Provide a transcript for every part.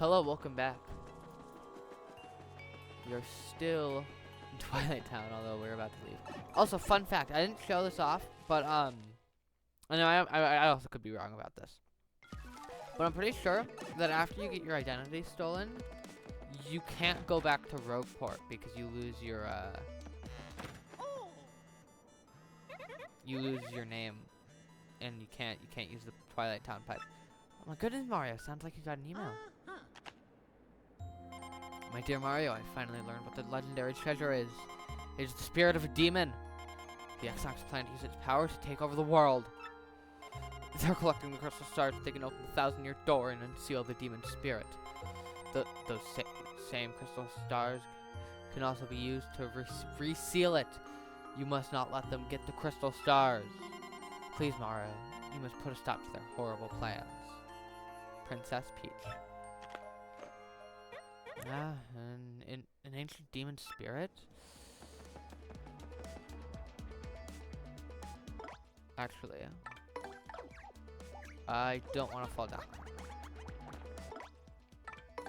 Hello, welcome back. You're still in Twilight Town, although we're about to leave. Also, fun fact, I didn't show this off, but I know I also could be wrong about this. But I'm pretty sure that after you get your identity stolen, you can't go back to Rogueport because you lose your name, and you can't use the Twilight Town pipe. Oh my goodness, Mario! Sounds like you got an email. My dear Mario, I finally learned what the legendary treasure is. It is the spirit of a demon. The Exarchs plan to use its power to take over the world. They're collecting the crystal stars so they can open the 1,000-year door and unseal the demon's spirit. Those same crystal stars can also be used to reseal it. You must not let them get the crystal stars. Please, Mario, you must put a stop to their horrible plans. Princess Peach. Ah, an ancient demon spirit? Actually, I don't want to fall down.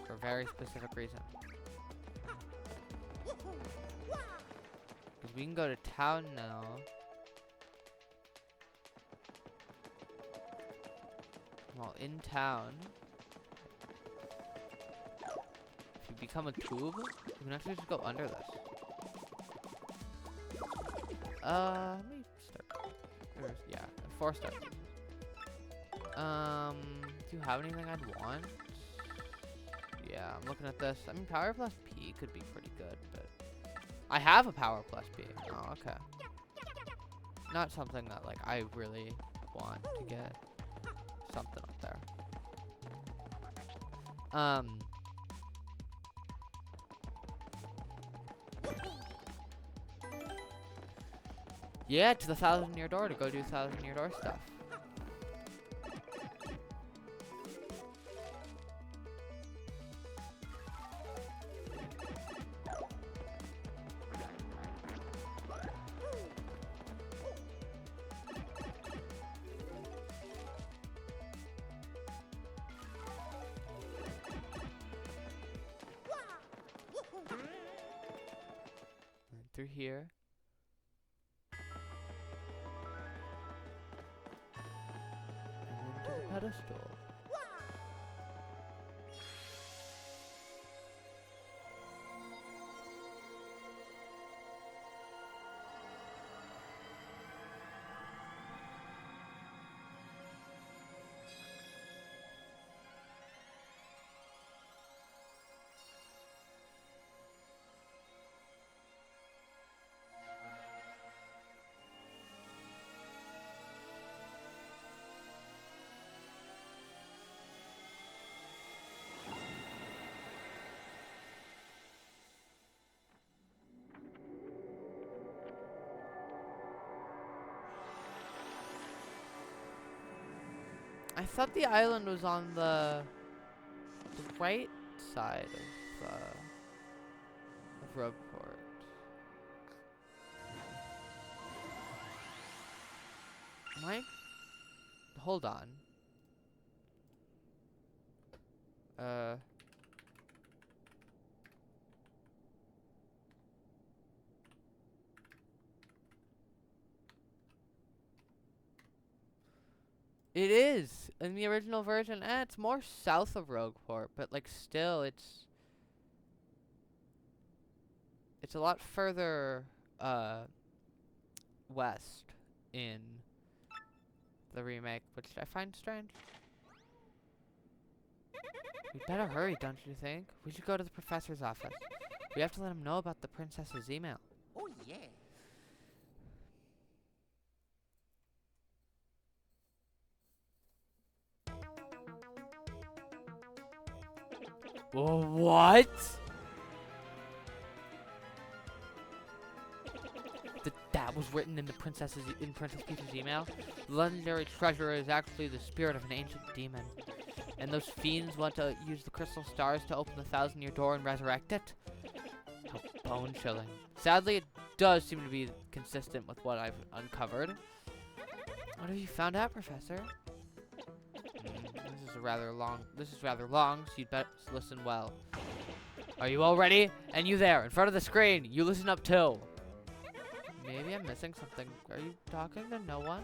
For a very specific reason. Because we can go to town now. Well, in town, if you become a tube, you can actually just go under this. Let me start. Yeah, 4 stars. Do you have anything I'd want? Yeah, I'm looking at this. I mean, Power Plus P could be pretty good, but I have a Power Plus P. Oh, okay. Not something that, like, I really want to get. Something up there. Yeah, to the 1,000-year door to go do 1,000-year door stuff. Through here. And into the pedestal. I thought the island was on the right side of Rogueport. Mike? Hold on. It is in the original version. It's more south of Rogueport, but like still, it's a lot further west in the remake, which I find strange. We better hurry, don't you think? We should go to the professor's office. We have to let him know about the princess's email. Oh yeah. What? That was written in Princess Peach's email. The legendary treasure is actually the spirit of an ancient demon, and those fiends want to use the crystal stars to open the 1,000-year door and resurrect it. How bone-chilling. Sadly, it does seem to be consistent with what I've uncovered. What have you found out, Professor? This is This is rather long, so you'd best listen well. Are you all ready? And you there, in front of the screen, you listen up too. Maybe I'm missing something. Are you talking to no one?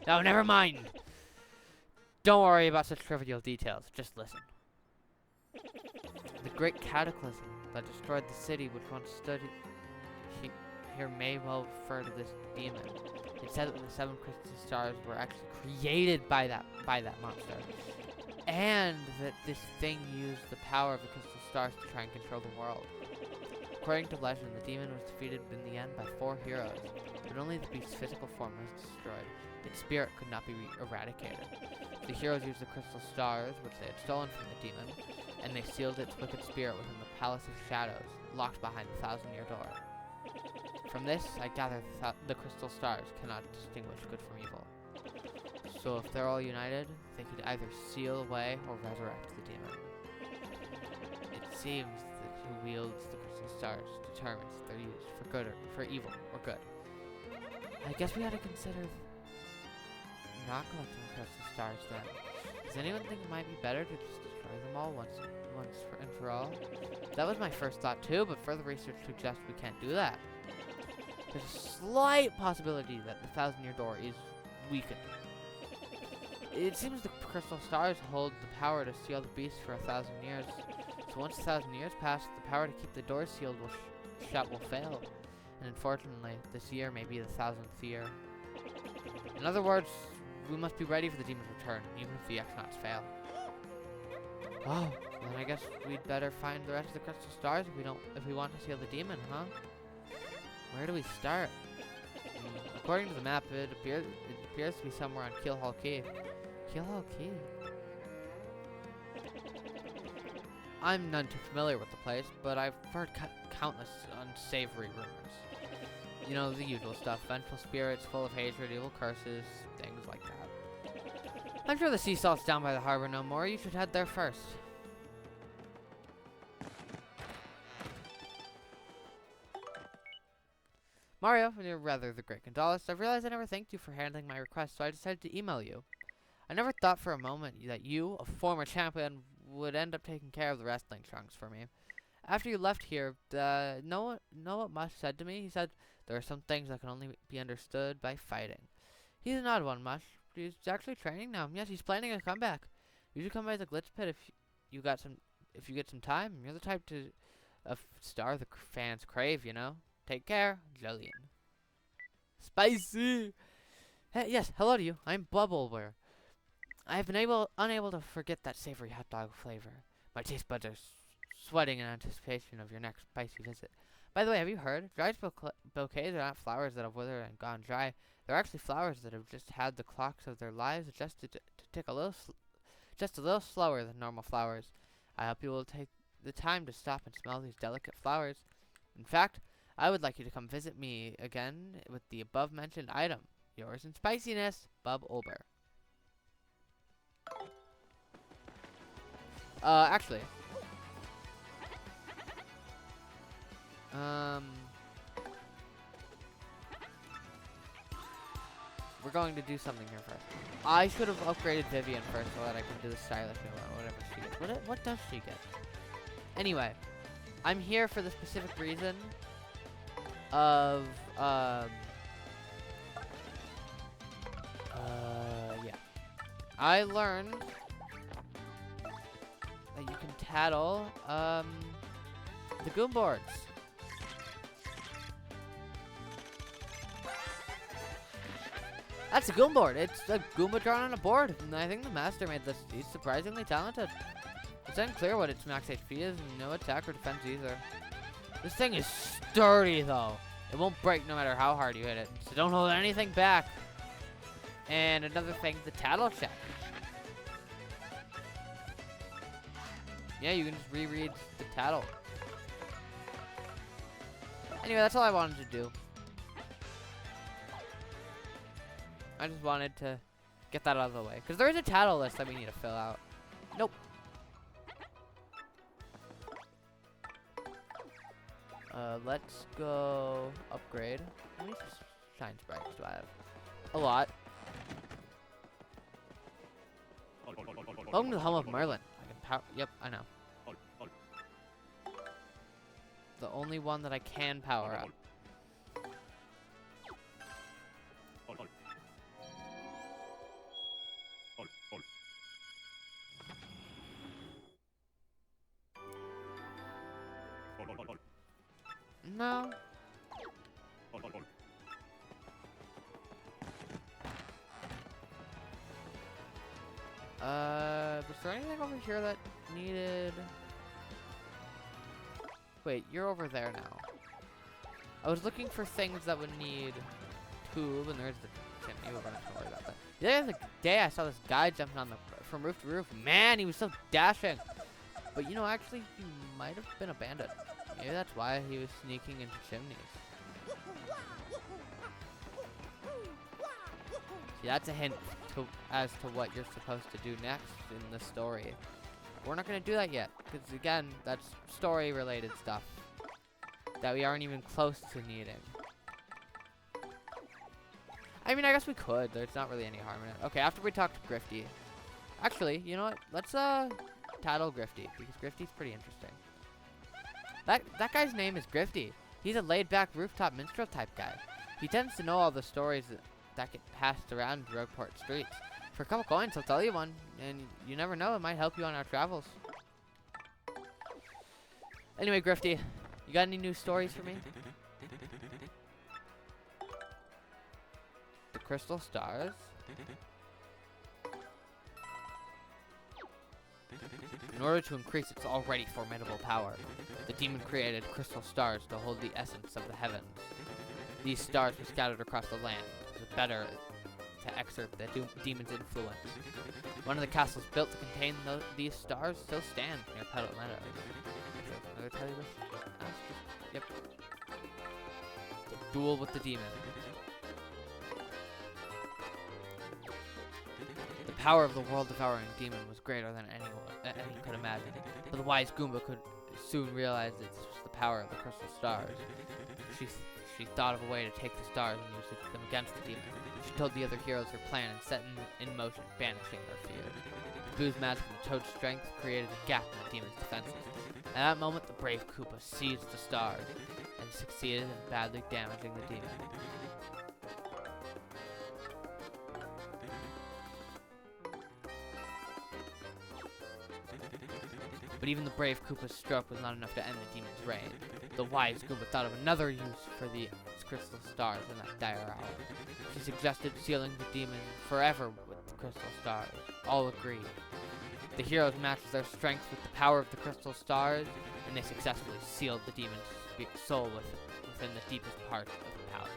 No, never mind. Don't worry about such trivial details. Just listen. The great cataclysm that destroyed the city which once stood here may well refer to this demon. It said that the 7 crystal stars were actually created by that monster, and that this thing used the power of the crystal stars to try and control the world. According to legend, the demon was defeated in the end by 4 heroes, but only the beast's physical form was destroyed. Its spirit could not be eradicated. The heroes used the crystal stars, which they had stolen from the demon, and they sealed its wicked spirit within the Palace of Shadows, locked behind the 1,000-year door. From this, I gather the crystal stars cannot distinguish good from evil. So if they're all united, they could either seal away or resurrect the demon. It seems that who wields the crystal stars determines if they're used for good or for evil or good. I guess we had to consider not collecting the crystal stars then. Does anyone think it might be better to just destroy them all once and for all? That was my first thought too, but further research suggests we can't do that. There's a slight possibility that the 1,000-year door is weakened. It seems the crystal stars hold the power to seal the beast for 1,000 years. So once 1,000 years pass, the power to keep the door sealed will fail. And unfortunately, this year may be the 1,000th year. In other words, we must be ready for the demon's return, even if the X-Nauts fail. Oh, then I guess we'd better find the rest of the crystal stars if we want to seal the demon, huh? Where do we start? According to the map, it appears to be somewhere on Keelhaul Key. Keelhaul Key? I'm none too familiar with the place, but I've heard countless unsavory rumors. You know, the usual stuff. Vengeful spirits, full of hatred, evil curses, things like that. I'm sure the sea salt's down by the harbor no more. You should head there first. Mario, you're rather the great Gondolist. I've realized I never thanked you for handling my request, so I decided to email you. I never thought for a moment that you, a former champion, would end up taking care of the wrestling trunks for me. After you left here, know what Mush said to me? He said, there are some things that can only be understood by fighting. He's an odd one, Mush. He's actually training now. Yes, he's planning a comeback. You should come by the Glitch Pit if you get some time. You're the type to star the fans crave, you know? Take care, Jillian. Spicy! Hey, yes, hello to you. I'm Bubbleware. I have been unable to forget that savory hot dog flavor. My taste buds are sweating in anticipation of your next spicy visit. By the way, have you heard? Dried bouquets are not flowers that have withered and gone dry. They're actually flowers that have just had the clocks of their lives adjusted to tick a little slower than normal flowers. I hope you will take the time to stop and smell these delicate flowers. In fact, I would like you to come visit me again with the above-mentioned item. Yours in spiciness, Bub Olber. Actually. We're going to do something here first. I should have upgraded Vivian first so that I can do the stylish new one, whatever she gets. What does she get? Anyway, I'm here for the specific reason of, yeah. I learned that you can tattle, the Goom boards. That's a Goom board. It's a Goomba drawn on a board. And I think the master made this. He's surprisingly talented. It's unclear what its max HP is, and no attack or defense either. This thing is sturdy, though. It won't break no matter how hard you hit it. So don't hold anything back. And another thing, the tattle check. Yeah, you can just reread the tattle. Anyway, that's all I wanted to do. I just wanted to get that out of the way. Because there is a tattle list that we need to fill out. Nope. Let's go upgrade. How many shine sprites do I have? A lot. Welcome to the home of Merlin. I can power. Yep, I know. The only one that I can power up. No. Was there anything over here that needed... Wait, you're over there now. I was looking for things that would need tube, and there's the chimney. We're not gonna worry about that. The other day I saw this guy jumping on from roof to roof. Man, he was so dashing. But you know, actually, he might have been a bandit. Maybe that's why he was sneaking into chimneys. See, that's a hint as to what you're supposed to do next in the story. We're not going to do that yet, because again, that's story-related stuff that we aren't even close to needing. I mean, I guess we could. There's not really any harm in it. Okay, after we talk to Grifty. Actually, you know what? Let's title Grifty, because Grifty's pretty interesting. That guy's name is Grifty. He's a laid-back rooftop minstrel type guy. He tends to know all the stories that get passed around Rogueport streets. For a couple coins, I'll tell you one, and you never know, it might help you on our travels. Anyway, Grifty, you got any new stories for me? The crystal stars? In order to increase its already formidable power, the demon created crystal stars to hold the essence of the heavens. These stars were scattered across the land, the better to exert the demon's influence. One of the castles built to contain these stars still stands near Petal Meadow. Another tell you this? Yep. The duel with the demon. The power of the world-devouring demon was greater than any could imagine, but the wise Goomba could soon realize that this was the power of the crystal stars. She thought of a way to take the stars and use them against the demon. She told the other heroes her plan and set in motion, banishing their fears. Boo's magic and Toad's strength created a gap in the demon's defenses. At that moment, the brave Koopa seized the stars and succeeded in badly damaging the demon. But even the brave Koopa's stroke was not enough to end the demon's reign. The wise Goomba thought of another use for the crystal stars in that dire hour. She suggested sealing the demon forever with the crystal stars. All agreed. The heroes matched their strength with the power of the crystal stars, and they successfully sealed the demon's soul within the deepest part of the palace.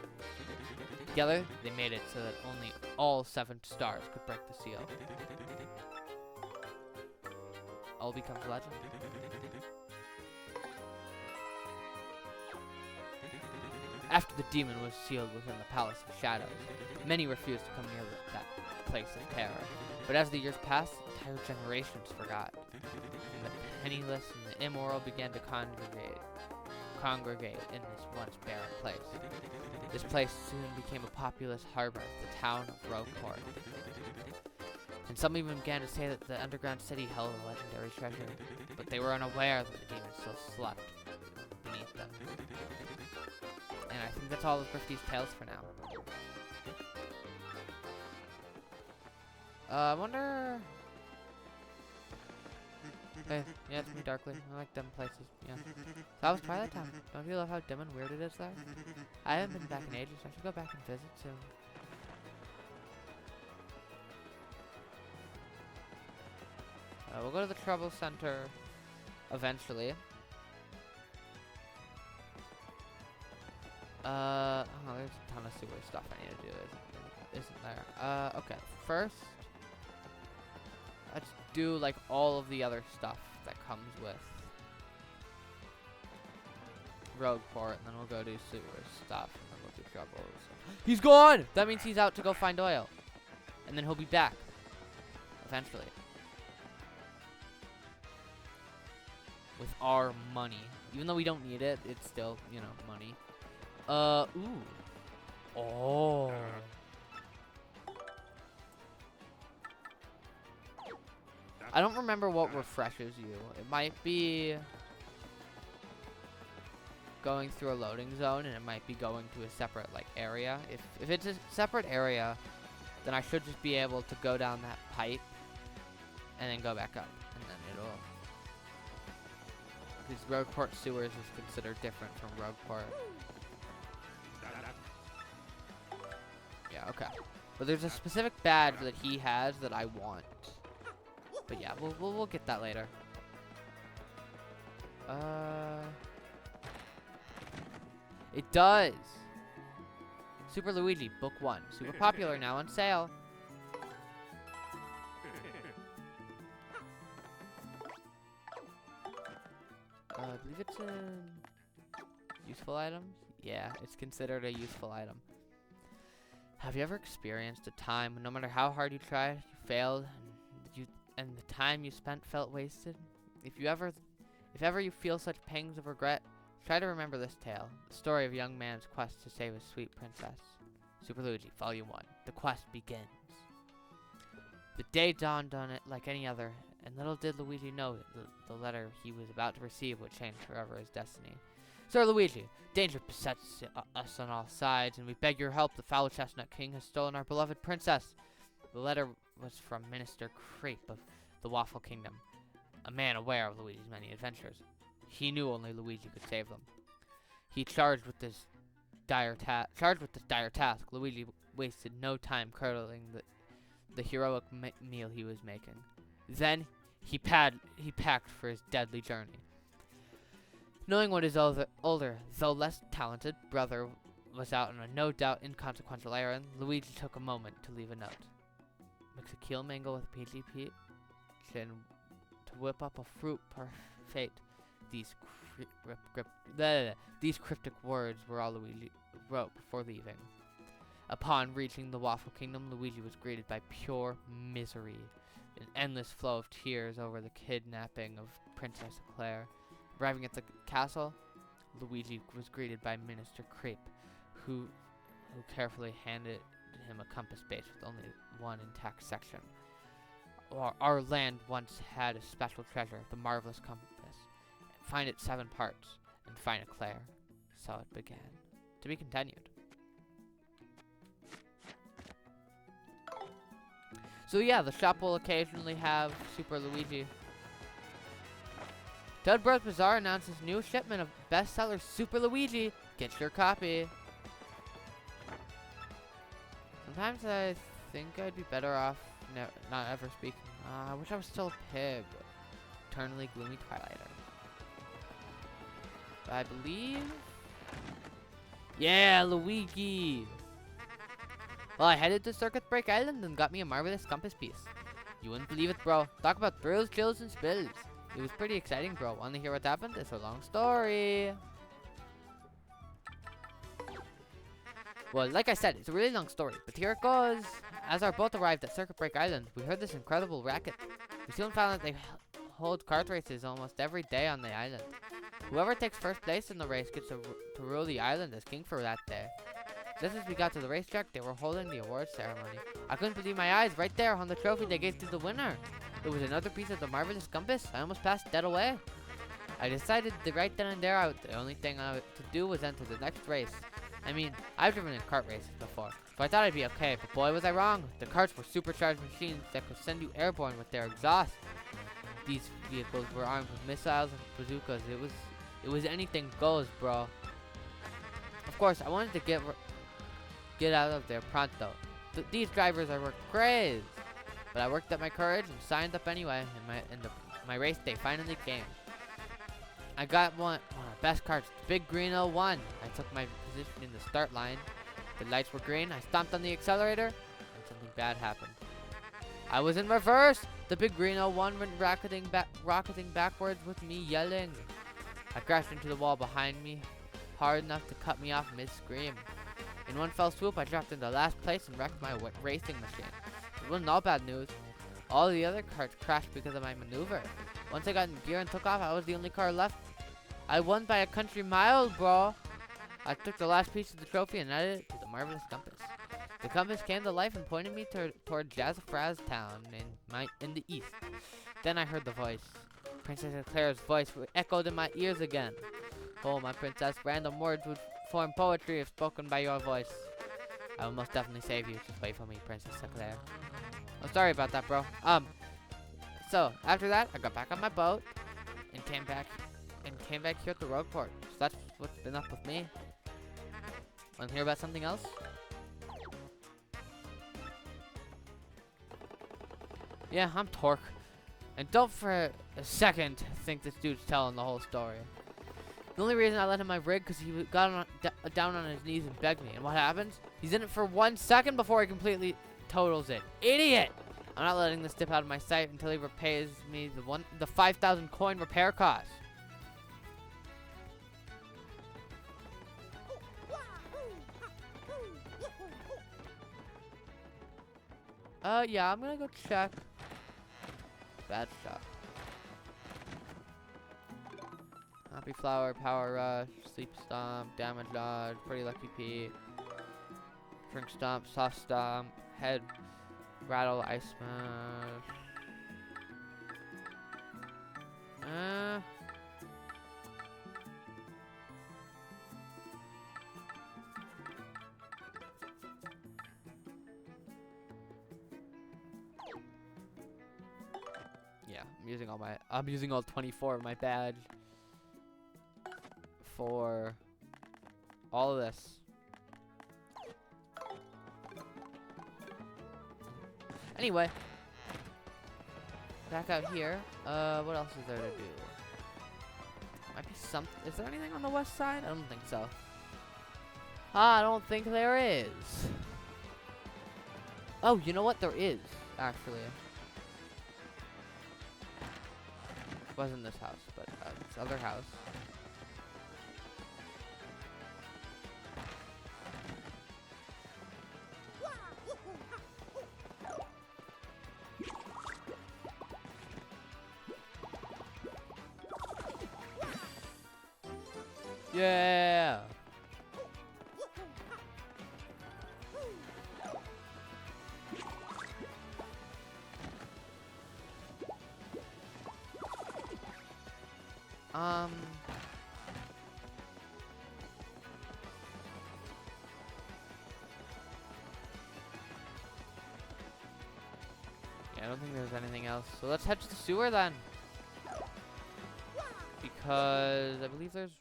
Together, they made it so that only all 7 stars could break the seal. All becomes legend. After the demon was sealed within the Palace of Shadows, many refused to come near that place of terror. But as the years passed, entire generations forgot. And the penniless and the immoral began to congregate in this once barren place. This place soon became a populous harbor, the town of Rogueport. And some even began to say that the underground city held a legendary treasure, but they were unaware that the demon still slept beneath them. And I think that's all of Grifty's tales for now. I wonder... Hey, yeah, it's me, Darkly. I like them places, yeah. So that was Twilight Town. Don't you love how dim and weird it is there? I haven't been back in ages. I should go back and visit soon. We'll go to the Trouble Center eventually. Oh, there's a ton of sewer stuff I need to do, isn't there? Okay, first, let's do, like, all of the other stuff that comes with Rogueport, and then we'll go do sewer stuff, and then we'll do Troubles. He's gone! That means he's out to go find oil. And then he'll be back. Eventually. With our money. Even though we don't need it, it's still, you know, money. Ooh. Oh. I don't remember what refreshes you. It might be going through a loading zone, and it might be going to a separate like area. If it's a separate area, then I should just be able to go down that pipe and then go back up, and then it'll. Because Rogueport Sewers is considered different from Rogueport. Yeah, okay. But there's a specific badge that he has that I want. But yeah, we'll get that later. It does. Super Luigi, Book 1. Super popular, now on sale. I believe it's in useful items. Yeah, it's considered a useful item. Have you ever experienced a time when no matter how hard you tried, you failed, and the time you spent felt wasted? If ever you feel such pangs of regret, try to remember this tale, the story of a young man's quest to save his sweet princess. Super Luigi, Volume 1. The quest begins. The day dawned on it like any other, and little did Luigi know the letter he was about to receive would change forever his destiny. Sir Luigi, danger besets us on all sides, and we beg your help. The foul chestnut king has stolen our beloved princess. The letter was from Minister Crepe of the Waffle Kingdom, a man aware of Luigi's many adventures. He knew only Luigi could save them. He charged with this dire task. Luigi wasted no time curdling the heroic meal he was making. Then he packed for his deadly journey. Knowing what his older, though less talented, brother was out on a no doubt inconsequential errand, Luigi took a moment to leave a note. Mix a keel mango with peachy peach, and to whip up a fruit parfait. These cryptic words were all Luigi wrote before leaving. Upon reaching the Waffle Kingdom, Luigi was greeted by pure misery, an endless flow of tears over the kidnapping of Princess Claire. Arriving at the castle, Luigi was greeted by Minister Crepe, who carefully handed him a compass base with only one intact section. Our land once had a special treasure, the marvelous compass. Find its 7 parts, and find a Claire. So it began. To be continued. So yeah, the shop will occasionally have Super Luigi. Toad Bros Bazaar announces new shipment of bestseller Super Luigi. Get your copy. Sometimes I think I'd be better off not ever speaking. I wish I was still a pig. Eternally gloomy Twilighter. I believe... Yeah, Luigi! Well, I headed to Circuit Break Island and got me a marvelous compass piece. You wouldn't believe it, bro. Talk about thrills, chills, and spills. It was pretty exciting, bro. Want to hear what happened? It's a long story. Well, like I said, it's a really long story, but here it goes. As our boat arrived at Circuit Break Island, we heard this incredible racket. We soon found that they hold kart races almost every day on the island. Whoever takes first place in the race gets to rule the island as king for that day. Just as we got to the racetrack, they were holding the awards ceremony. I couldn't believe my eyes. Right there on the trophy they gave to the winner. It was another piece of the marvelous compass. I almost passed dead away. I decided that right then and there, the only thing to do was enter the next race. I mean, I've driven in kart races before, so I thought I'd be okay, but boy was I wrong. The karts were supercharged machines that could send you airborne with their exhaust. These vehicles were armed with missiles and bazookas. It was anything goes, bro. Of course, I wanted to get out of there pronto. These drivers were crazy. But I worked up my courage and signed up anyway, and my race day finally came. I got one of the best carts, the big green 01. I took my position in the start line. The lights were green. I stomped on the accelerator, and something bad happened. I was in reverse. The big green 01 went rocketing backwards with me yelling. I crashed into the wall behind me, hard enough to cut me off mid-scream. In one fell swoop, I dropped into last place and wrecked my racing machine. It wasn't all bad news. All the other cars crashed because of my maneuver. Once I got in gear and took off, I was the only car left. I won by a country mile, bro. I took the last piece of the trophy and added it to the marvelous compass. The compass came to life and pointed me toward Jazzafraz Town in the east. Then I heard the voice. Princess Claire's voice echoed in my ears again. Oh, my princess, random words would form poetry if spoken by your voice. I will most definitely save you. Just wait for me, Princess Claire. I'm sorry about that, bro. So after that, I got back on my boat and came back here at the road port. So that's what's been up with me. Want to hear about something else? Yeah, I'm Torque. And don't for a second think this dude's telling the whole story. The only reason I let him my rig because he got down on his knees and begged me. And what happens? He's in it for 1 second before he completely totals it. Idiot! I'm not letting this dip out of my sight until he repays me the 5,000 coin repair cost. Yeah, I'm gonna go check. Bad shot. Happy Flower, Power Rush, Sleep Stomp, Damage Dodge, Pretty Lucky P, Drink Stomp, Soft Stomp, Head Rattle, Ice Smash. Yeah, I'm using all 24 of my badge for all of this. Anyway, back out here. What else is there to do? Might be some. Is there anything on the west side? I don't think so. I don't think there is. Oh, you know what? There is, actually. It wasn't this house, but this other house. Yeah. Yeah, I don't think there's anything else. So let's head to the sewer then. Because I believe there's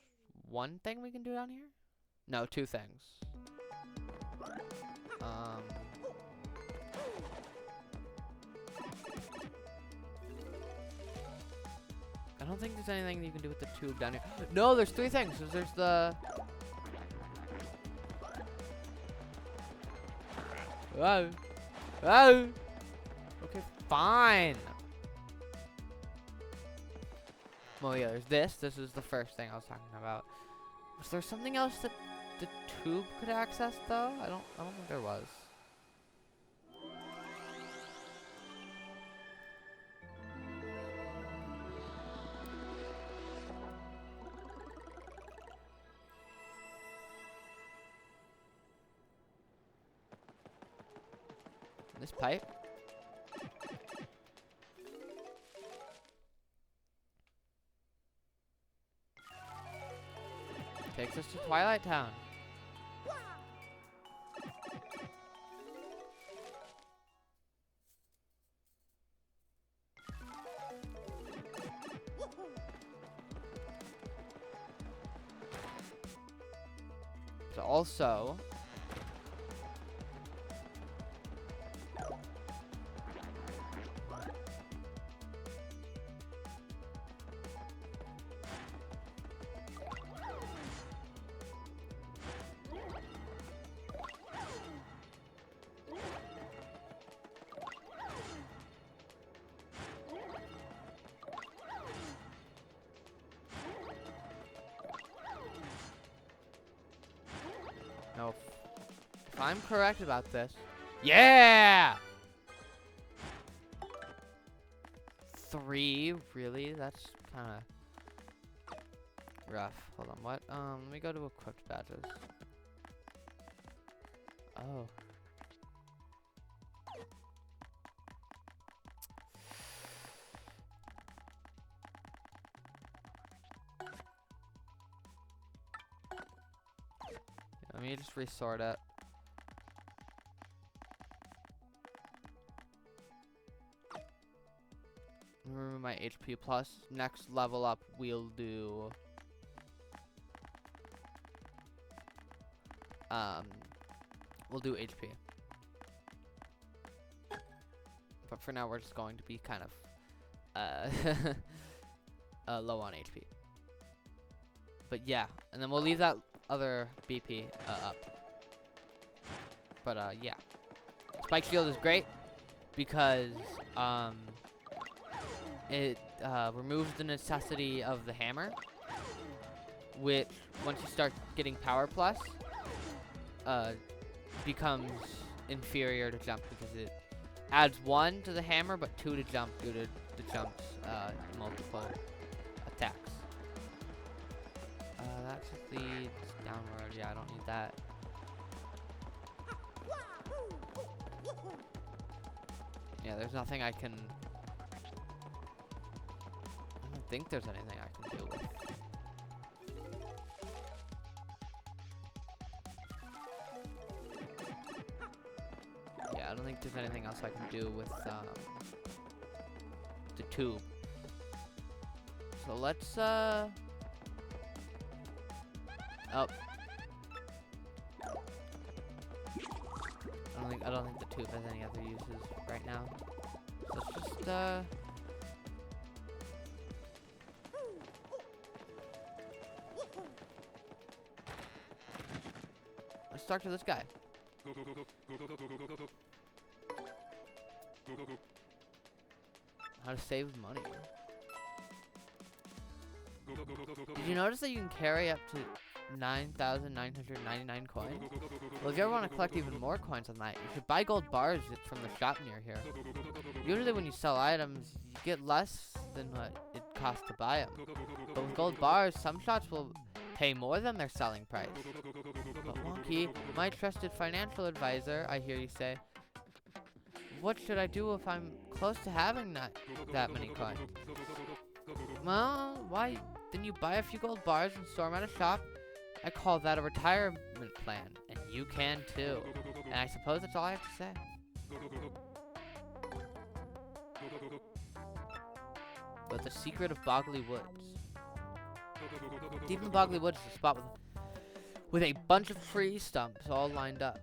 one thing we can do down here? No, two things. I don't think there's anything that you can do with the tube down here. No, there's three things. There's the... Whoa. Whoa. Okay, fine. Well, yeah, there's this. This is the first thing I was talking about. Was there something else that the tube could access, though? I don't think there was. This pipe? Takes us to Twilight Town. So also... No, if I'm correct about this, yeah! 3, really? That's kind of rough. Hold on, what? Let me go to equipped badges. Oh. me just resort it. Remember my HP plus. Next level up, we'll do HP. But for now, we're just going to be kind of low on HP. But yeah, and then we'll leave that other BP up. But yeah, Spike Shield is great because it removes the necessity of the hammer, which once you start getting power plus, becomes inferior to jump because it adds 1 to the hammer but 2 to jump due to the jump's multiple attacks. That just leads downward. Yeah, I don't need that. Yeah, there's nothing I can... I don't think there's anything I can do with. Yeah, I don't think there's anything else I can do with the tube. So let's oh. I don't think the tube has any other uses right now. So let's just let's talk to this guy. How to save money. Did you notice that you can carry up to 9,999 coins? Well, if you ever want to collect even more coins on that, you should buy gold bars from the shop near here. Usually when you sell items, you get less than what it costs to buy them. But with gold bars, some shops will pay more than their selling price. But Wonky, my trusted financial advisor, I hear you say, what should I do if I'm close to having that many coins? Well, why didn't you buy a few gold bars and store them at a shop? I call that a retirement plan, and you can too. And I suppose that's all I have to say. But the secret of Bogley Woods. Deep in Bogley Woods is a spot with a bunch of tree stumps all lined up.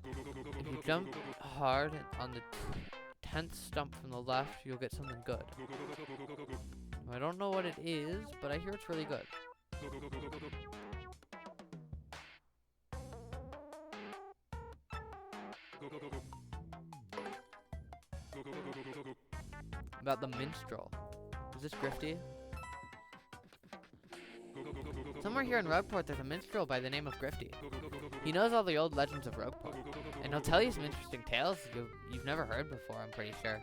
If you jump hard on the 10th stump from the left, you'll get something good. I don't know what it is, but I hear it's really good. About the minstrel. Is this Grifty? Somewhere here in Rogueport, there's a minstrel by the name of Grifty. He knows all the old legends of Rogueport, and he'll tell you some interesting tales you've never heard before, I'm pretty sure.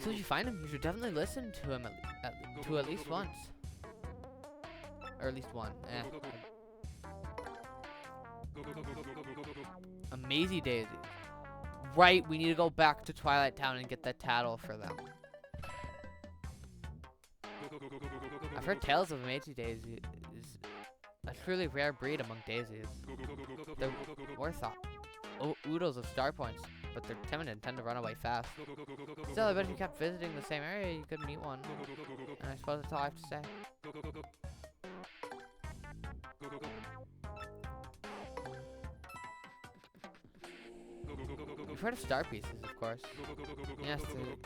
So if you find him, you should definitely listen to him at least once. Or at least one. Amazing Daisy. Right, we need to go back to Twilight Town and get that tattle for them. I've heard tales of Amazing Daisy is a truly rare breed among daisies. They're worth oodles of star points, but they're timid and tend to run away fast. Still, I bet if you kept visiting the same area, you could meet one. And I suppose that's all I have to say. You've heard of star pieces, of course. Yes,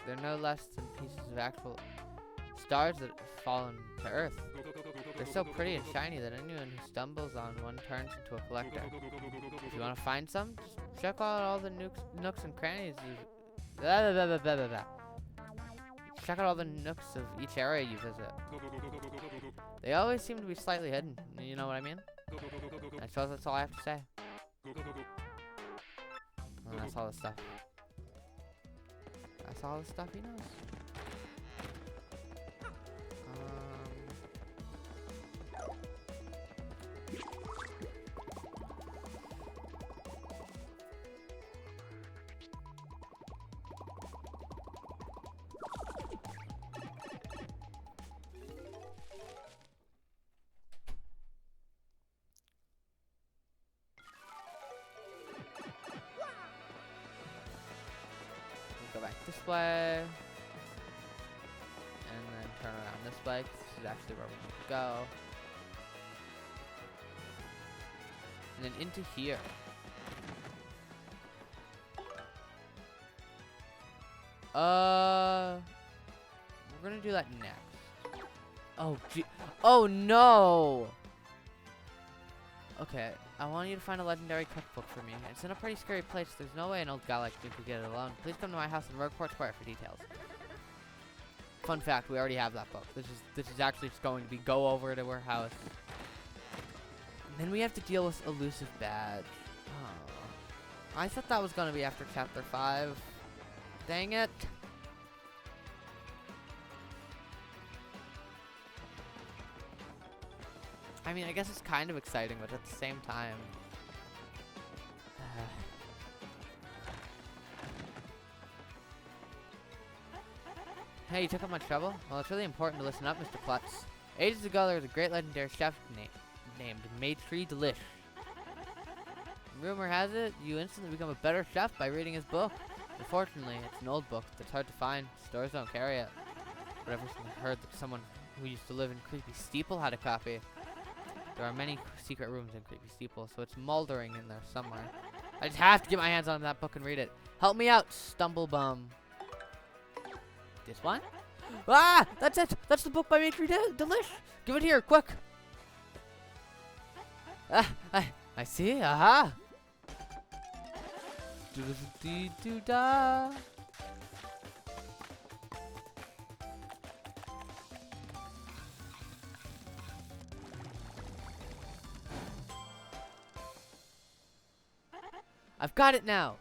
they're no less than pieces of actual stars that have fallen to Earth. They're so pretty and shiny that anyone who stumbles on one turns into a collector. If you want to find some, just check out all the nooks and crannies of... Check out all the nooks of each area you visit. They always seem to be slightly hidden, you know what I mean? I suppose that's all I have to say. And that's all the stuff. That's all the stuff he knows. way. And then turn around this way, 'cause this is actually where we need to go. And then into here. We're gonna do that next. Oh, gee. Oh, no! Okay, I want you to find a legendary cookbook for me. It's in a pretty scary place. There's no way an old guy like me could get it alone. Please come to my house in Rogueport Square for details. Fun fact, we already have that book. This is actually just going to be go over to her house. And then we have to deal with Elusive Badge. Oh. I thought that was going to be after Chapter 5. Dang it. I mean, I guess it's kind of exciting, but at the same time... Hey, you took up my trouble? Well, it's really important to listen up, Mr. Klutz. Ages ago, there was a great legendary chef named Maitre Delish. Rumor has it, you instantly become a better chef by reading his book. Unfortunately, it's an old book that's hard to find. Stores don't carry it. But I've recently heard that someone who used to live in Creepy Steeple had a copy. There are many secret rooms in Creepy Steeple, so it's moldering in there somewhere. I just have to get my hands on that book and read it. Help me out, Stumblebum. This one? Ah! That's it! That's the book by Maitre Delish! Give it here, quick! Ah! I see, aha! Do-do-do-do-da! I've got it now!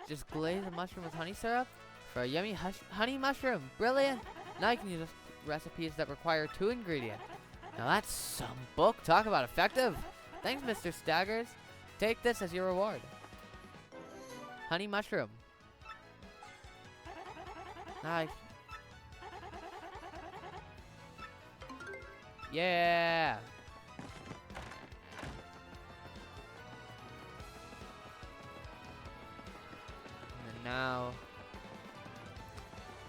Just glaze a mushroom with honey syrup for a yummy honey mushroom. Brilliant! Now you can use recipes that require 2 ingredients. Now that's some book. Talk about effective. Thanks, Mr. Staggers. Take this as your reward. Honey mushroom. Nice. Yeah. And then now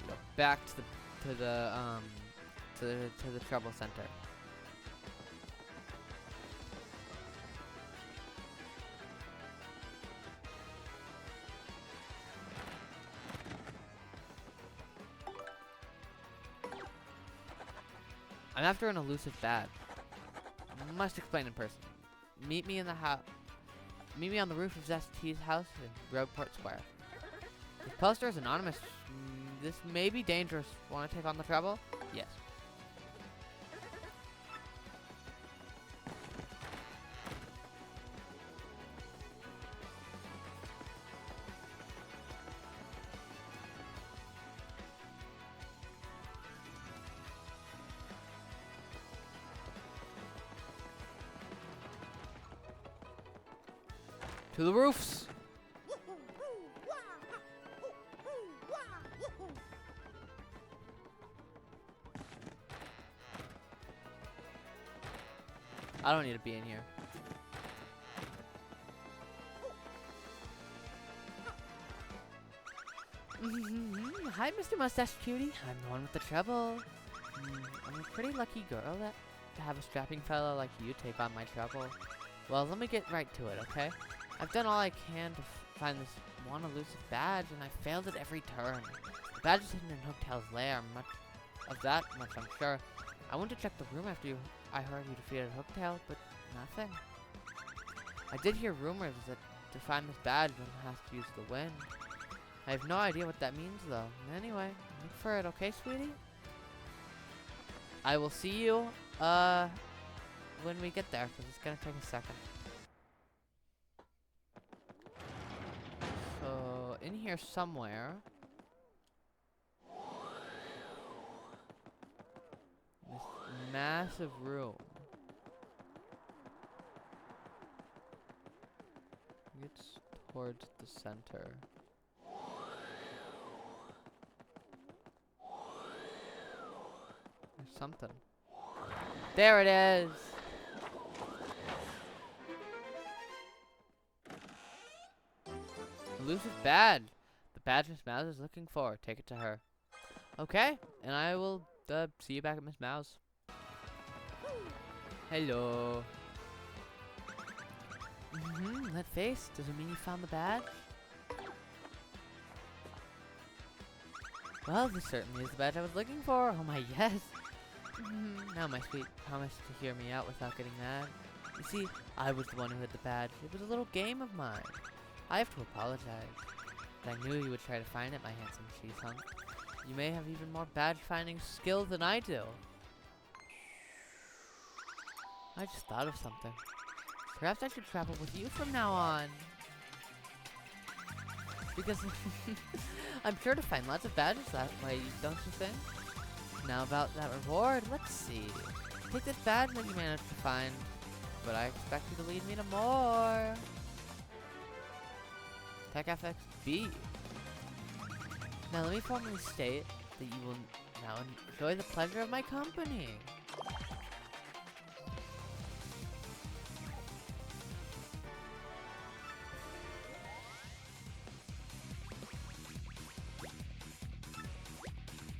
we go back to the trouble center. I'm after an elusive badge. Must explain in person. Meet me in the house. Meet me on the roof of ZestT's house in Rogueport Square. This poster is anonymous. This may be dangerous. Want to take on the trouble? Yes. To the roofs! I don't need to be in here. Hi, Mr. Mustache Cutie. I'm the one with the trouble. I'm a pretty lucky girl to have a strapping fellow like you take on my trouble. Well, let me get right to it, okay? I've done all I can to find this one elusive badge, and I failed at every turn. The badge is hidden in Hooktail's lair. Much I'm sure. I went to check the room after I heard you defeated Hooktail, but nothing. I did hear rumors that to find this badge, one has to use the wind. I have no idea what that means, though. Anyway, look for it, okay, sweetie? I will see you, when we get there, because it's gonna take a second. So, in here somewhere... this massive room. It's towards the center. There's something. There it is! Elusive badge. The badge Miss Mouse is looking for. Take it to her. Okay, and I will see you back at Miss Mouse. Hello. That face, does it mean you found the badge? Well, this certainly is the badge I was looking for. Oh my, yes. Now my sweet, promise to hear me out without getting mad. You see, I was the one who hid the badge. It was a little game of mine. I have to apologize. But I knew you would try to find it, my handsome cheese hunk. You may have even more badge finding skill than I do. I just thought of something. Perhaps I should travel with you from now on. Because I'm sure to find lots of badges that way, don't you think? Now about that reward, let's see. Take this badge that you managed to find, but I expect you to lead me to more. Tech FX B. Now let me formally state that you will now enjoy the pleasure of my company.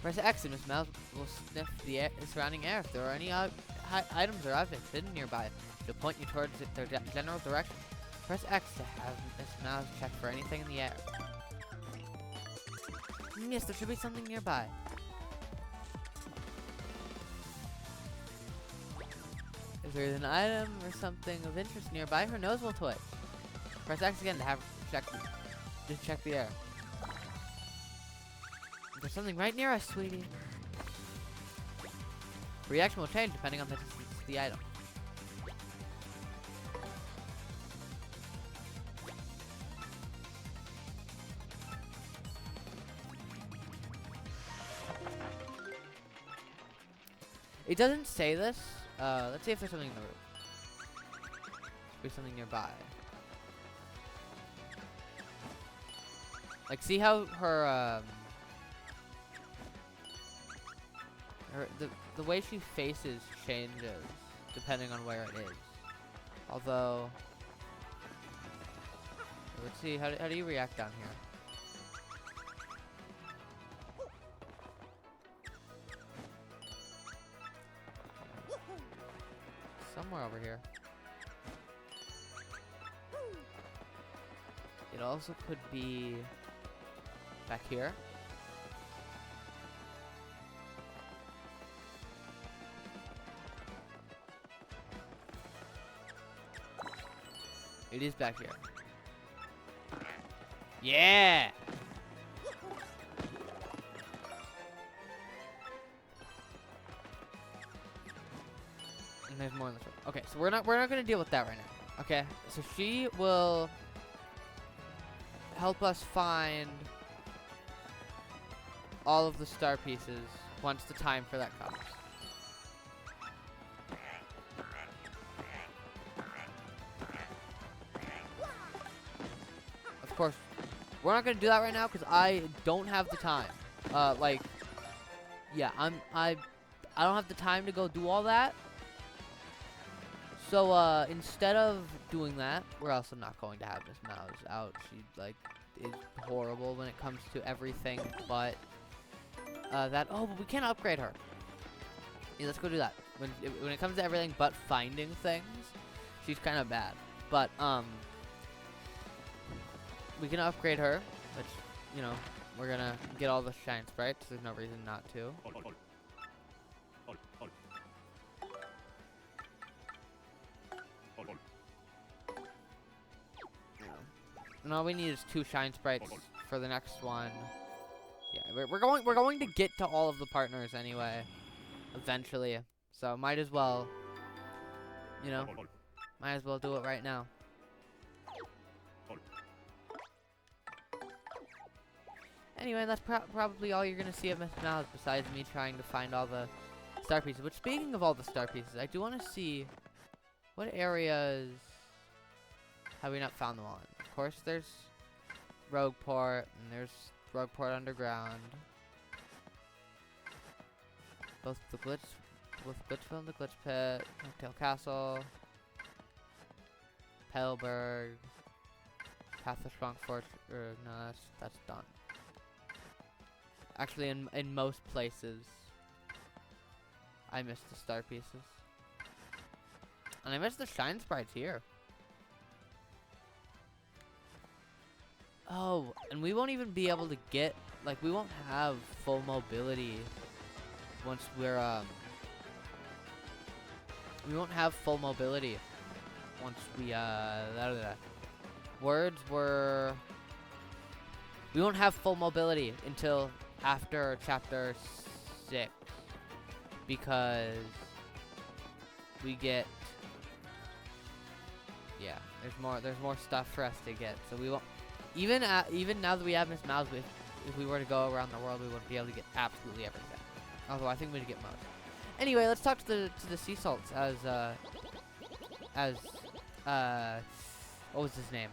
Press X and Miss Mouse will sniff the surrounding air if there are any items or objects hidden nearby. She'll point you towards their general direction. Press X to have Miss Mouse check for anything in the air. Yes, there should be something nearby. If there's an item or something of interest nearby, her nose will twitch. Press X again to have check the air. There's something right near us, sweetie. Reaction will change depending on the distance of the item. It doesn't say this. Let's see if there's something in the room. Be something nearby. Like, see how her the way she faces changes depending on where it is. Although, let's see, how do you react down here? Somewhere over here. It also could be back here. It is back here. Yeah! And there's more in this room. Okay, so we're not gonna deal with that right now. Okay, so she will help us find all of the star pieces once the time for that comes. Of course, we're not gonna do that right now because I don't have the time. Yeah, I don't have the time to go do all that. So instead of doing that, we're also not going to have Miss Mouse out. She is horrible when it comes to everything, but that. Oh, but we can't upgrade her. Yeah, let's go do that. When it comes to everything but finding things, she's kind of bad. But we can upgrade her, which, you know, we're gonna get all the shine sprites. There's no reason not to. And all we need is 2 shine sprites for the next one. Yeah, we're going to get to all of the partners anyway, eventually. So might as well, you know, might as well do it right now. Anyway, that's probably all you're gonna see of Miss Mouse, besides me trying to find all the star pieces. But speaking of all the star pieces, I do want to see what areas have we not found them all in. Of course, there's Rogueport, and there's Rogueport Underground. Both Glitchville and the Glitch Pit, Cocktail Castle, Pellberg, Path of Strong Fortress. No, that's done. Actually, in most places. I miss the star pieces. And I miss the shine sprites here. Oh, and we won't even be able to get, like, we won't have full mobility once we're, we won't have full mobility once we, words were, we won't have full mobility until after chapter 6, because we get, yeah, there's more stuff for us to get, so we won't, even now that we have Miss Mouse, if we were to go around the world, we wouldn't be able to get absolutely everything. Although I think we'd get most. Anyway, let's talk to the sea salts as what was his name?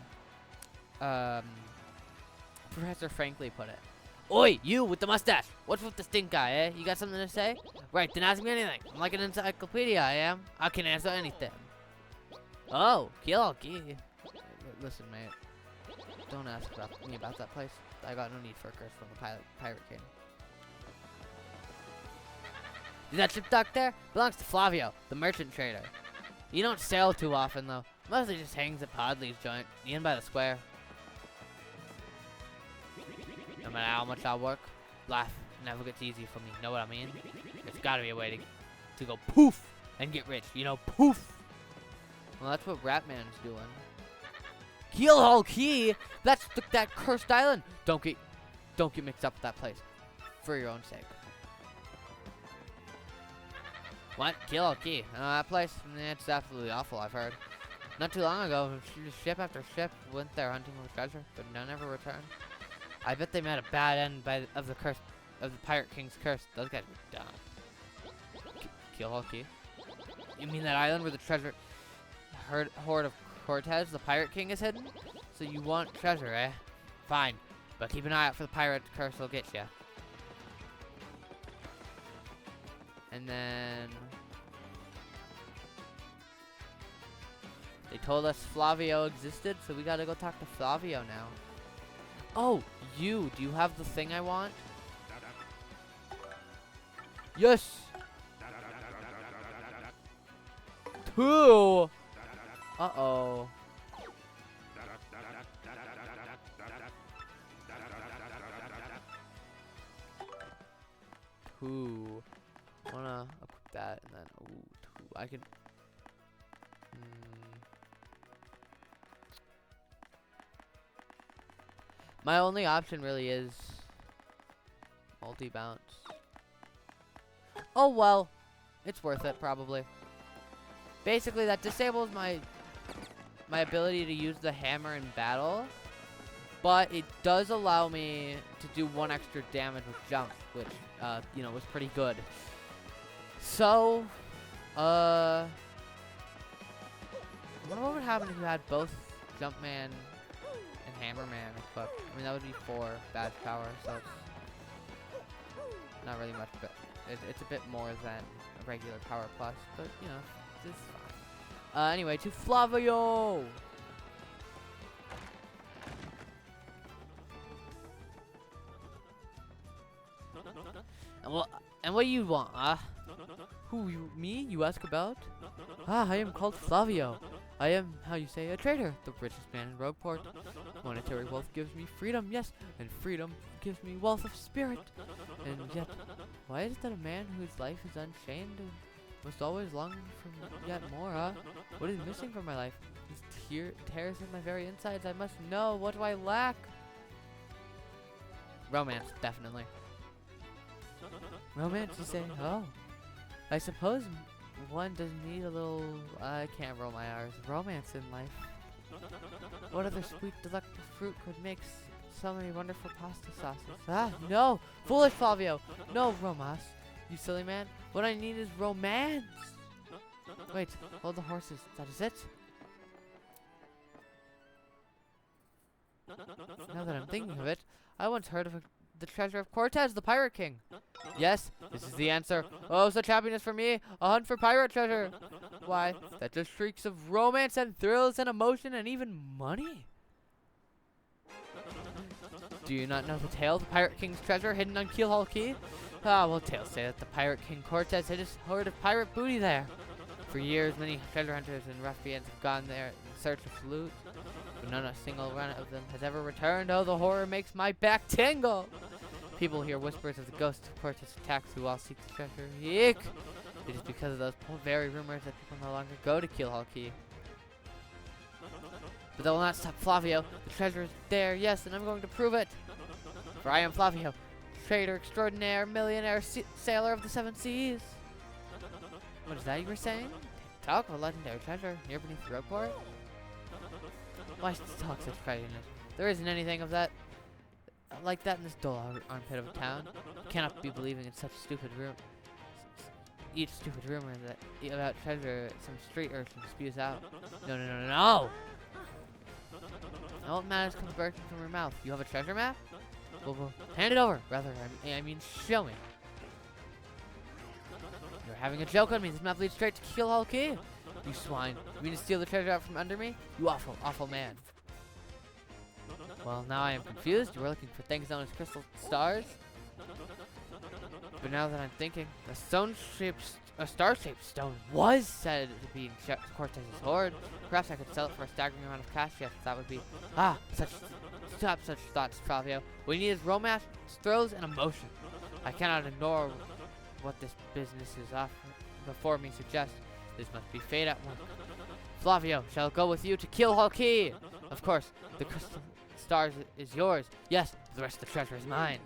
Professor Frankly put it. Oi, you with the mustache! What's with the stink eye, eh? You got something to say? Right, then ask me anything. I'm like an encyclopedia, I am. I can answer anything. Oh, kill key. Listen, mate. Don't ask me about that place. I got no need for a curse from the Pirate King. See that ship dock there? Belongs to Flavio, the merchant trader. You don't sail too often, though. Mostly just hangs at Podley's joint, the inn by the square. No matter how much I work, life never gets easy for me. Know what I mean? There's gotta be a way to go poof and get rich. You know, poof. Well, that's what Ratman's doing. Keelhaul Key? That's that cursed island. Don't get mixed up with that place. For your own sake. What? Keelhaul Key? That place? It's absolutely awful, I've heard. Not too long ago, ship after ship went there hunting for treasure, but none ever returned. I bet they met a bad end of the Pirate King's curse. Those guys were dumb. Keelhaul Key? You mean that island where the treasure hoard of Cortez, the Pirate King, is hidden? So you want treasure, eh? Fine, but keep an eye out for the pirate curse will get you. And then they told us Flavio existed, so we gotta go talk to Flavio now. Oh, do you have the thing I want? Yes! 2! Uh-oh. Two. Wanna equip that and then ooh, 2. I can. My only option really is multi-bounce. Oh well, it's worth it probably. Basically, that disables my ability to use the hammer in battle, but it does allow me to do 1 extra damage with jump, which you know, was pretty good. So, I wonder what would happen if you had both Jumpman and Hammerman equipped. I mean, that would be 4 badge power, so it's not really much, but it's a bit more than a regular power plus, but you know, it's fine. Anyway, to Flavio! And what do you want, huh? Who, me? You ask about? I am called Flavio. I am, how you say, a trader, the richest man in Rogueport. Monetary wealth gives me freedom, yes, and freedom gives me wealth of spirit. And yet, why is it that a man whose life is unchained must always long for yet more, huh? What is missing from my life? These tears in my very insides, I must know. What do I lack? Romance, definitely. Romance, you say? Oh. I suppose one does need a little, I can't roll my R's, romance in life. What other sweet, delectable fruit could make so many wonderful pasta sauces? Ah, no! Foolish Flavio! No, Romas, you silly man. What I need is romance! Wait, hold the horses. That is it? Now that I'm thinking of it, I once heard of the treasure of Cortez, the Pirate King. Yes, this is the answer. Oh, such happiness for me. A hunt for pirate treasure. Why, that just shrieks of romance and thrills and emotion and even money. Do you not know the tale of the Pirate King's treasure hidden on Keelhaul Key? Ah, well, tales say that the Pirate King Cortez hid his hoard of pirate booty there. For years, many treasure hunters and ruffians have gone there in search of loot, but not a single one of them has ever returned. Oh, the horror makes my back tingle! People hear whispers of the ghost of Cortez attacks who all seek the treasure. Eek! It is because of those very rumors that people no longer go to Keelhaul Key. But that will not stop Flavio. The treasure is there, yes, and I'm going to prove it. For I am Flavio, trader extraordinaire, millionaire, sailor of the seven seas. What is that you were saying? Talk of a legendary treasure near beneath the roadport? Why talk such craziness? There isn't anything of that like that in this dull armpit of a town. You cannot be believing in such stupid each stupid rumor that about treasure some street urchin spews out. No, no, no, no, no! Now what matters comes bursting from your mouth? You have a treasure map? Well, hand it over. Rather, I mean, show me. You're having a joke on me. This map leads straight to Keelhaul Key. You swine. You mean to steal the treasure out from under me? You awful, awful man. Well, now I am confused. You were looking for things known as crystal stars. But now that I'm thinking, a star-shaped stone was said to be in Cortez's hoard. Perhaps I could sell it for a staggering amount of cash. Yes, that would be... Stop such thoughts, Flavio. What you need is romance, thrills, and emotion. I cannot ignore what this business is offering before me suggests. This must be fate at work. Flavio, shall I go with you to Keelhaul Key? Of course, the crystal stars is yours. Yes, the rest of the treasure is mine.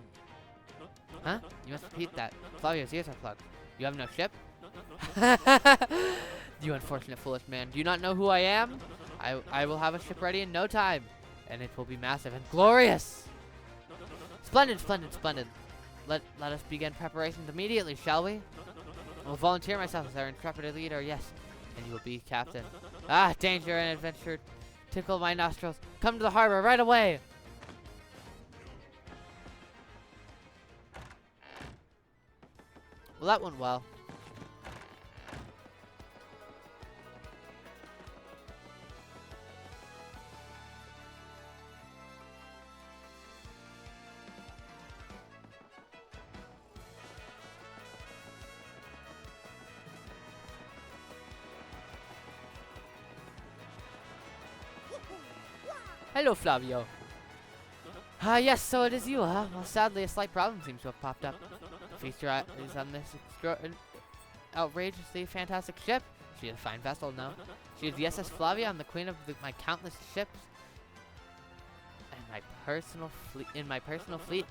Huh? You must repeat that. Flavio's ears are plugged. You have no ship? You unfortunate foolish man. Do you not know who I am? I will have a ship ready in no time. And it will be massive and glorious. Splendid, splendid, splendid. Let us begin preparations immediately, shall we? I will volunteer myself as our intrepid leader, yes. And you will be captain. Ah, danger and adventure tickle my nostrils. Come to the harbor right away. Well, that went well. Hello, Flavio. Yes, so it is you, huh? Well, sadly, a slight problem seems to have popped up. The feature is on this outrageously fantastic ship. She is a fine vessel, no? She is the SS Flavia. I'm the queen of my countless ships. And in my personal fleet,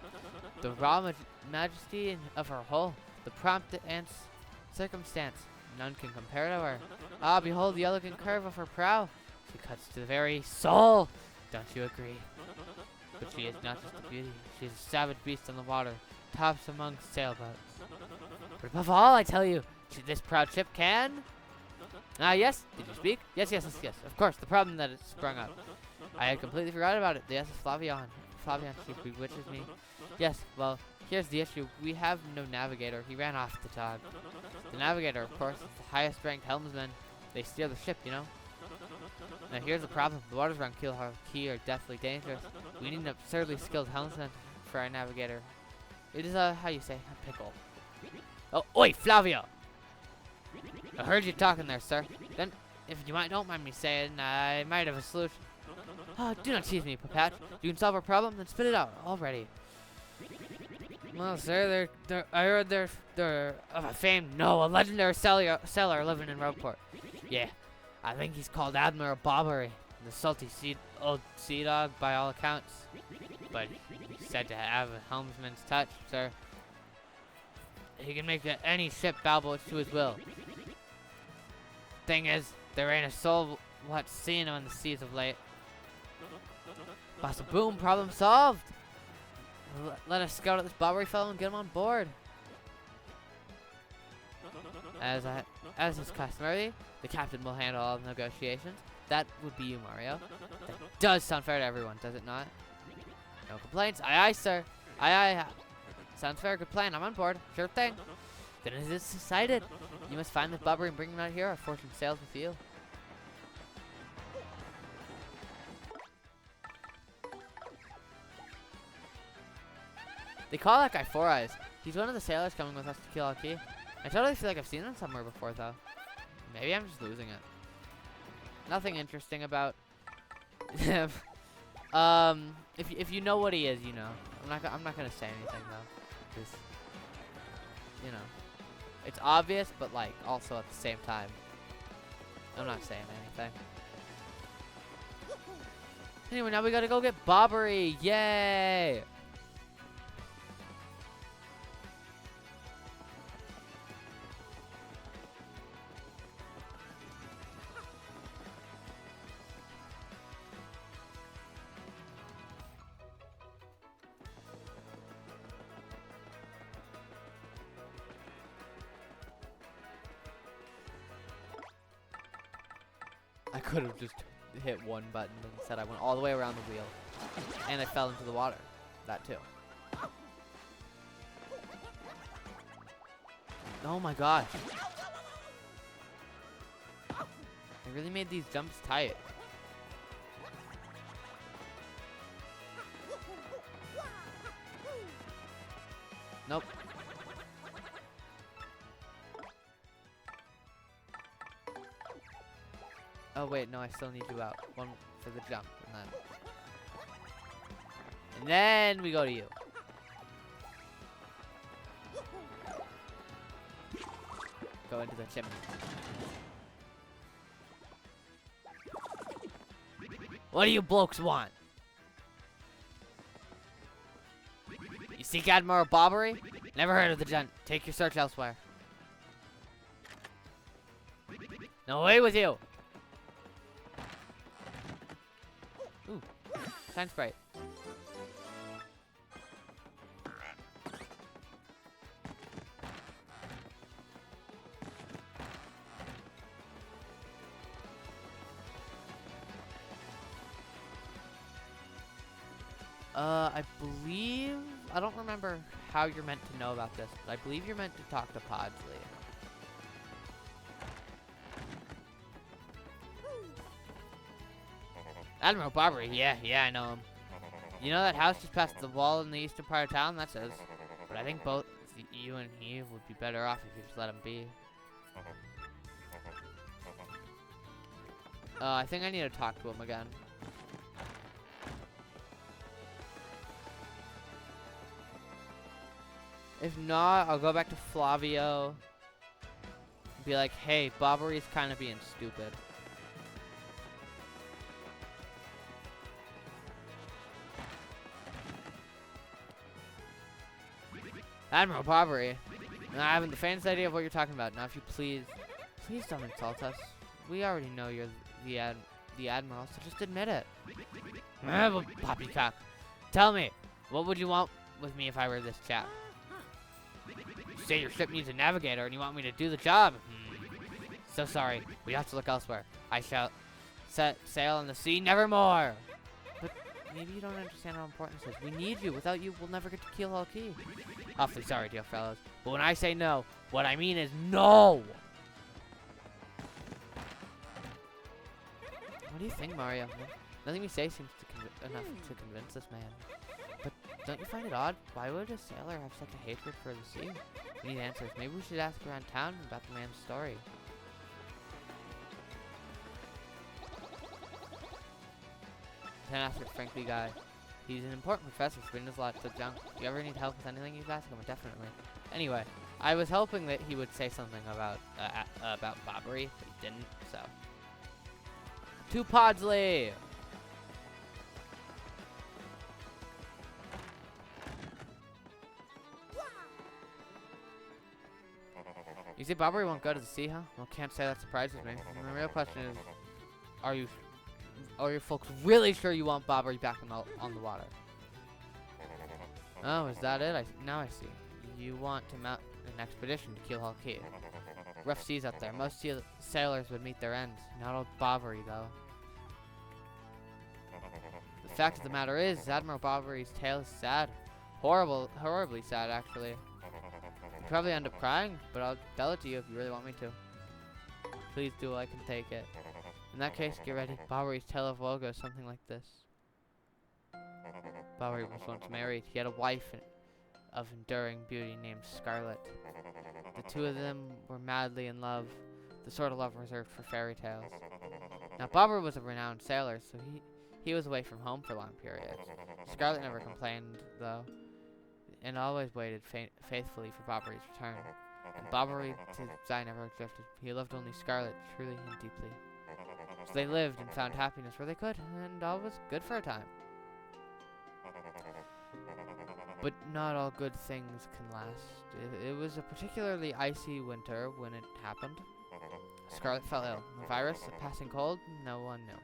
the raw majesty of her hull, the prompt and circumstance. None can compare to her. Ah, behold the elegant curve of her prow. She cuts to the very soul. Don't you agree? But she is not just a beauty. She is a savage beast on the water, tops among sailboats. But above all, I tell you, this proud ship can... Ah, yes? Did you speak? Yes, yes, yes, yes. Of course, the problem that it sprung up. I had completely forgot about it. The SS Flavian. Flavian, she bewitches me. Yes, well, here's the issue. We have no navigator. He ran off the dog. The navigator, of course, is the highest ranked helmsman. They steer the ship, you know? Now here's the problem. The waters around Keelhaul Key are deathly dangerous. We need an absurdly skilled helmsman for our navigator. It is how you say, a pickle. Oh, oi, Flavio! I heard you talking there, sir. Then, if you don't mind me saying, I might have a solution. Oh, do not tease me, Papatch. You can solve our problem, then spit it out already. Well, sir, I heard they're of a a legendary sailor living in Rogueport. Yeah. I think he's called Admiral Bobbery, the salty old sea dog by all accounts. But he's said to have a helmsman's touch, sir. He can make any ship bow to his will. Thing is, there ain't a soul what's seen him on the seas of late. Bossa boom, problem solved. Let us scout out this Bobbery fellow and get him on board. As is customary, the captain will handle all the negotiations. That would be you, Mario. That does sound fair to everyone, does it not? No complaints. Aye, aye, sir. Aye, aye. Sounds fair. Good plan. I'm on board. Sure thing. Then it is decided. You must find this Bobbery and bring him out here. Our fortune sails with you. They call that guy Four Eyes. He's one of the sailors coming with us to kill Alki. I totally feel like I've seen him somewhere before, though. Maybe I'm just losing it. Nothing interesting about him. If you know what he is, you know. I'm not gonna say anything though, 'cause you know, it's obvious, but like also at the same time, I'm not saying anything. Anyway, now we gotta go get Bobbery. Yay! I could have just hit one button, but instead I went all the way around the wheel. And I fell into the water. That too. Oh my gosh. I really made these jumps tight. Nope. Oh wait, no, I still need you out. One for the jump, and then we go to you. Go into the chimney. What do you blokes want? You seek Admiral Bobbery? Never heard of the gent. Take your search elsewhere. No way with you! Ooh, shine sprite. I believe, I don't remember how you're meant to know about this, but I believe you're meant to talk to Podsley. Admiral Bobbery, yeah, I know him. You know that house just past the wall in the eastern part of town? That says. But I think both you and he would be better off if you just let him be. I think I need to talk to him again. If not, I'll go back to Flavio. Be like, hey, Bobbery's kind of being stupid. Admiral Bobbery, I haven't the faintest idea of what you're talking about. Now, if you please don't insult us. We already know you're the Admiral, so just admit it. Poppycock. Tell me, what would you want with me if I were this chap? You say your ship needs a navigator and you want me to do the job. So sorry, we have to look elsewhere. I shall set sail on the sea nevermore. But maybe you don't understand how important this is. We need you. Without you, we'll never get to Keel Hall Key. Awfully sorry, dear fellows. But when I say no, what I mean is no. What do you think, Mario? Nothing we say seems enough to convince this man. But don't you find it odd? Why would a sailor have such a hatred for the sea? We need answers. Maybe we should ask around town about the man's story. Then ask the Frankly guy. He's an important professor, so he knows lots of junk. If you ever need help with anything, you ask him, definitely. Anyway, I was hoping that he would say something about Bobbery, but he didn't, so. To Podsley! You see, Bobbery won't go to the sea, huh? Well, can't say that surprises me. And the real question is, are you folks really sure you want Bobbery back on the water? Oh, is that it? Now I see. You want to mount an expedition to Keel Hall Key. Rough seas out there. Most sailors would meet their ends. Not old Bobbery, though. The fact of the matter is, Admiral Bobbery's tale is sad. Horribly sad, actually. You'd probably end up crying, but I'll tell it to you if you really want me to. Please do, I can take it. In that case, get ready. Bobbery's tale of woe goes something like this. Bobbery was once married. He had a wife of enduring beauty named Scarlet. The two of them were madly in love, the sort of love reserved for fairy tales. Now, Bobber was a renowned sailor, so he was away from home for long periods. Scarlet never complained, though, and always waited faithfully for Bobbery's return. And Bobbery, to his eye, never drifted. He loved only Scarlet, truly and deeply. So they lived and found happiness where they could, and all was good for a time. But not all good things can last. It was a particularly icy winter when it happened. Scarlet fell ill. A virus, a passing cold, no one knew.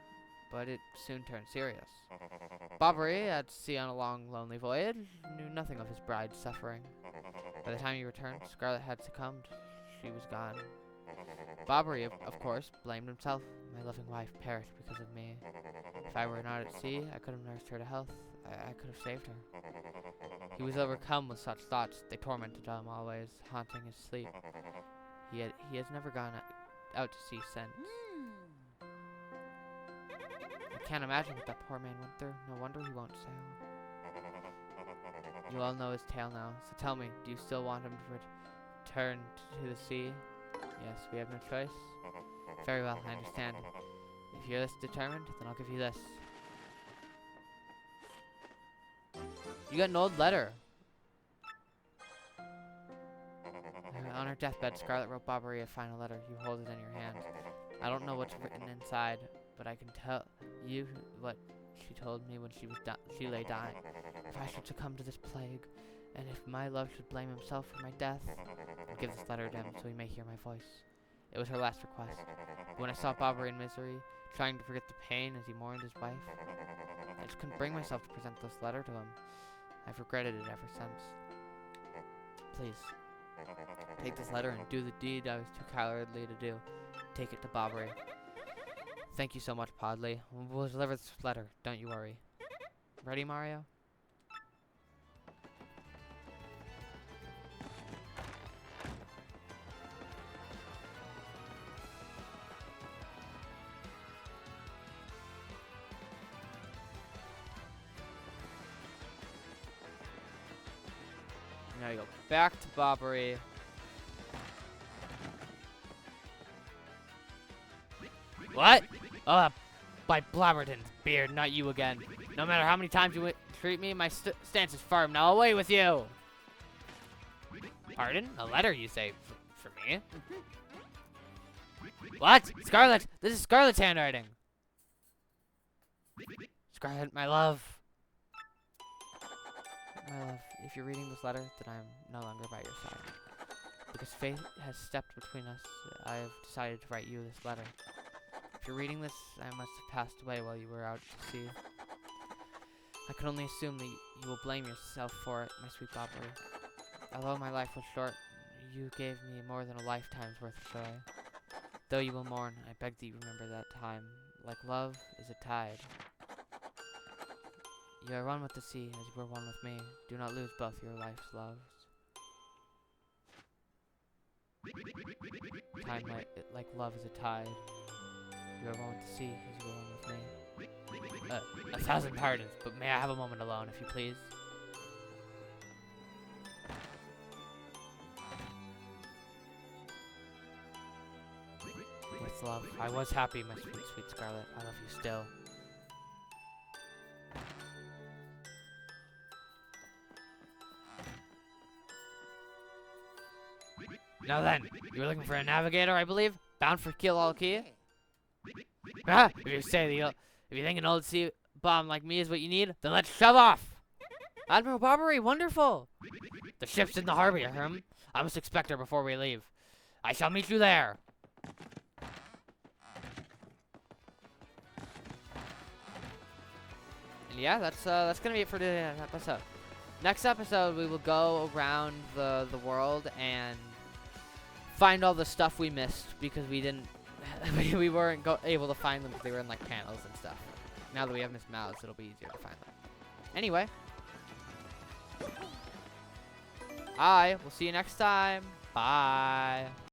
But it soon turned serious. Bobbery, at sea on a long, lonely voyage, knew nothing of his bride's suffering. By the time he returned, Scarlet had succumbed. She was gone. Bobbery, of course, blamed himself. My loving wife perished because of me. If I were not at sea, I could have nursed her to health. I could have saved her. He was overcome with such thoughts. They tormented him always, haunting his sleep. He has never gone out to sea since. I can't imagine what that poor man went through. No wonder he won't sail. You all know his tale now, so tell me, do you still want him to return to the sea? Yes, we have no choice. Very well, I understand. If you're this determined, then I'll give you this. You got an old letter. On her deathbed, Scarlet wrote Bobbery a final letter. You hold it in your hand. I don't know what's written inside, but I can tell you what she told me when she lay dying. If I should succumb to this plague, and if my love should blame himself for my death, I'll give this letter to him so he may hear my voice. It was her last request. But when I saw Bobbery in misery, trying to forget the pain as he mourned his wife, I just couldn't bring myself to present this letter to him. I've regretted it ever since. Please, take this letter and do the deed I was too cowardly to do. Take it to Bobbery. Thank you so much, Podley. We'll deliver this letter, don't you worry. Ready, Mario? Now you go back to Bobbery. What? Oh, by Blabberton's beard, not you again. No matter how many times you treat me, my stance is firm. Now away with you! Pardon? A letter, you say? For me? What? Scarlet! This is Scarlet's handwriting! Scarlet, my love. My love, if you're reading this letter, then I'm no longer by your side. Because fate has stepped between us, I have decided to write you this letter. If you're reading this, I must have passed away while you were out to sea. I can only assume that you will blame yourself for it, my sweet Bobbery. Although my life was short, you gave me more than a lifetime's worth of joy. Though you will mourn, I beg that you remember that time. Like love is a tide. You are one with the sea, as you were one with me. Do not lose both your life's loves. Time like love is a tide. You are one with the sea, as you were one with me. 1,000 pardons, but may I have a moment alone, if you please? With love, I was happy, my sweet, sweet Scarlet. I love you still. Now then, you were looking for a navigator, I believe? Bound for Key? Ah, if you think an old sea bomb like me is what you need, then let's shove off! Admiral Bobbery, wonderful! The ship's in the harbor, Herm. I must expect her before we leave. I shall meet you there. And yeah, that's gonna be it for today's episode. Next episode, we will go around the world and find all the stuff we missed because we didn't, we weren't able to find them because they were in like panels and stuff. Now that we have Miss Mouse, it'll be easier to find them. Anyway, I will see you next time. Bye.